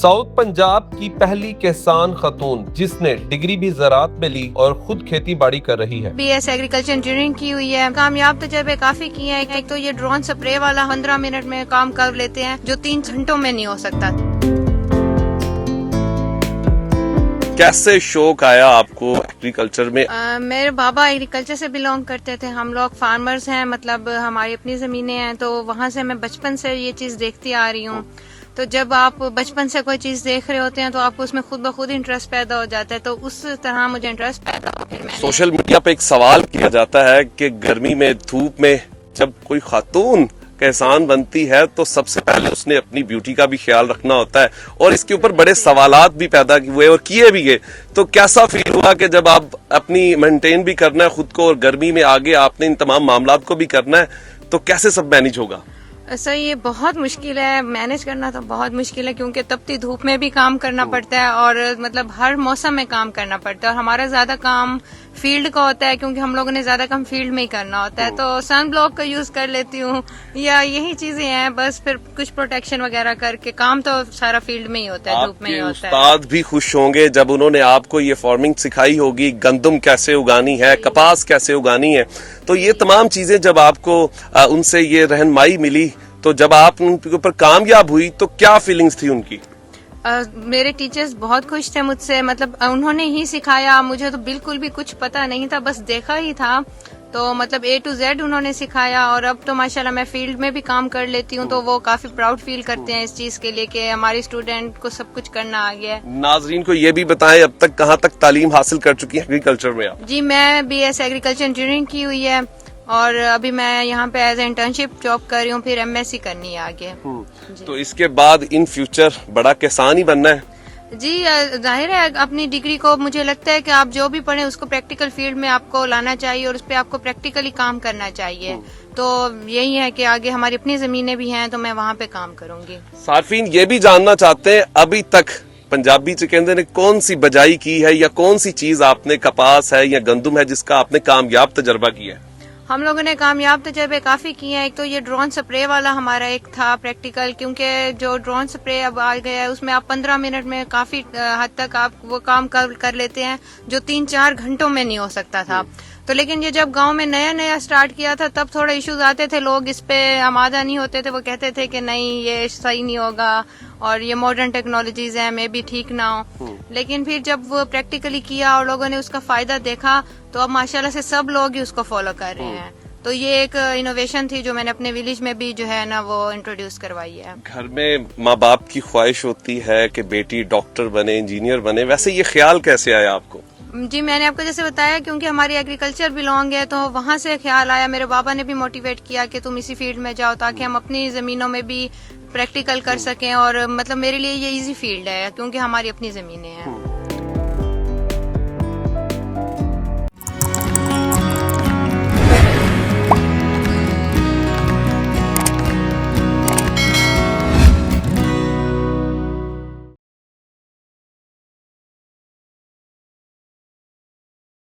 South Punjab کی پہلی کسان خاتون جس نے ڈگری بھی زراعت میں لی اور خود کھیتی باڑی کر رہی ہے۔ BS ایگریکلچر انجینئرنگ کی ہوئی ہے۔ کامیاب تجربے کافی کیے ہیں۔ ایک تو یہ ڈرون سپرے والا 15 منٹ میں کام کر لیتے ہیں جو 3 گھنٹوں میں نہیں ہو سکتا۔ کیسے شوق آیا آپ کو ایگریکلچر میں؟ میرے بابا ایگریکلچر سے بلونگ کرتے تھے، ہم لوگ فارمرز ہیں، مطلب ہماری اپنی زمینیں ہیں، تو وہاں سے میں بچپن سے یہ چیز دیکھتی آ رہی ہوں۔ تو جب آپ بچپن سے کوئی چیز دیکھ رہے ہوتے ہیں تو آپ کو اس میں خود بخود انٹرسٹ پیدا ہو جاتا ہے، تو اس طرح مجھے انٹرسٹ پیدا ہو گیا۔ سوشل میڈیا پہ ایک سوال کیا جاتا ہے کہ گرمی میں دھوپ میں جب کوئی خاتون کسان بنتی ہے تو سب سے پہلے اس نے اپنی بیوٹی کا بھی خیال رکھنا ہوتا ہے، اور اس کے اوپر بڑے سوالات بھی پیدا ہوئے اور کیے بھی گئے۔ تو کیسا فیل ہوا کہ جب آپ اپنی مینٹین بھی کرنا ہے خود کو اور گرمی میں آگے آپ نے ان تمام معاملات کو بھی کرنا ہے، تو کیسے سب مینج ہوگا؟ سر یہ بہت مشکل ہے، مینج کرنا تو بہت مشکل ہے، کیونکہ تپتی دھوپ میں بھی کام کرنا پڑتا ہے اور مطلب ہر موسم میں کام کرنا پڑتا ہے، اور ہمارا زیادہ کام فیلڈ کا ہوتا ہے کیونکہ ہم لوگوں نے زیادہ کام فیلڈ میں ہی کرنا ہوتا ہے۔ تو سن بلاک کا یوز کر لیتی ہوں یا یہی چیزیں ہیں، بس پھر کچھ پروٹیکشن وغیرہ کر کے کام تو سارا فیلڈ میں ہی ہوتا ہے، دھوپ میں ہی ہوتا ہے۔ استاد بھی خوش ہوں گے جب انہوں نے آپ کو یہ فارمنگ سکھائی ہوگی، گندم کیسے اگانی ہے، کپاس کیسے اگانی ہے، تو یہ تمام چیزیں جب آپ کو ان سے یہ رہنمائی ملی تو جب آپ ان کے اوپر کامیاب ہوئی تو کیا فیلنگز تھی ان کی؟ میرے ٹیچرز بہت خوش تھے مجھ سے، مطلب انہوں نے ہی سکھایا، مجھے تو بالکل بھی کچھ پتا نہیں تھا، بس دیکھا ہی تھا، تو مطلب A to Z انہوں نے سکھایا، اور اب تو ماشاءاللہ میں فیلڈ میں بھی کام کر لیتی ہوں، تو وہ کافی پراؤڈ فیل کرتے ہیں اس چیز کے لیے کہ ہماری اسٹوڈنٹ کو سب کچھ کرنا آ گیا ہے۔ ناظرین کو یہ بھی بتائیں اب تک کہاں تک تعلیم حاصل کر چکی ہیں ایگریکلچر میں آپ؟ جی میں BS ایگریکلچر انجینئرنگ کی ہوئی ہے، اور ابھی میں یہاں پہ ایز اے انٹرنشپ جاب کر رہی ہوں، پھر MSc کرنی ہے آگے۔ تو اس کے بعد ان فیوچر بڑا کسان ہی بننا ہے؟ جی ظاہر ہے، اپنی ڈگری کو مجھے لگتا ہے کہ آپ جو بھی پڑھیں اس کو پریکٹیکل فیلڈ میں آپ کو لانا چاہیے اور اس پہ آپ کو پریکٹیکلی کام کرنا چاہیے، تو یہی ہے کہ آگے ہماری اپنی زمینیں بھی ہیں تو میں وہاں پہ کام کروں گی۔ صارفین یہ بھی جاننا چاہتے ہیں ابھی تک پنجابی چکندے نے کون سی بجائی کی ہے یا کون سی چیز آپ نے، کپاس ہے یا گندم ہے، جس کا آپ نے کامیاب تجربہ کیا ہے؟ ہم لوگوں نے کامیاب تجربے کافی کیے ہیں۔ ایک تو یہ ڈرون سپرے والا ہمارا ایک تھا پریکٹیکل، کیونکہ جو ڈرون سپرے اب آ گیا ہے اس میں آپ 15 منٹ میں کافی حد تک آپ وہ کام کر لیتے ہیں جو 3-4 گھنٹوں میں نہیں ہو سکتا تھا۔ تو لیکن یہ جب گاؤں میں نیا سٹارٹ کیا تھا تب تھوڑا ایشوز آتے تھے، لوگ اس پہ آمادہ نہیں ہوتے تھے، وہ کہتے تھے کہ نہیں یہ صحیح نہیں ہوگا اور یہ ماڈرن ٹیکنالوجیز ہیں، میں بھی ٹھیک نہ ہو۔ لیکن پھر جب وہ پریکٹیکلی کیا اور لوگوں نے اس کا فائدہ دیکھا تو اب ماشاءاللہ سے سب لوگ ہی اس کو فالو کر رہے ہیں۔ تو یہ ایک انوویشن تھی جو میں نے اپنے ولیج میں بھی جو ہے نا وہ انٹروڈیوس کروائی ہے۔ گھر میں ماں باپ کی خواہش ہوتی ہے کہ بیٹی ڈاکٹر بنے، انجینئر بنے، ویسے یہ خیال کیسے آیا آپ کو؟ جی میں نے آپ کو جیسے بتایا کیونکہ ہماری ایگریکلچر بلونگ ہے تو وہاں سے خیال آیا، میرے بابا نے بھی موٹیویٹ کیا کہ تم اسی فیلڈ میں جاؤ تاکہ ہم اپنی زمینوں میں بھی پریکٹیکل کر سکیں، اور مطلب میرے لیے یہ ایزی فیلڈ ہے کیونکہ ہماری اپنی زمینیں ہیں۔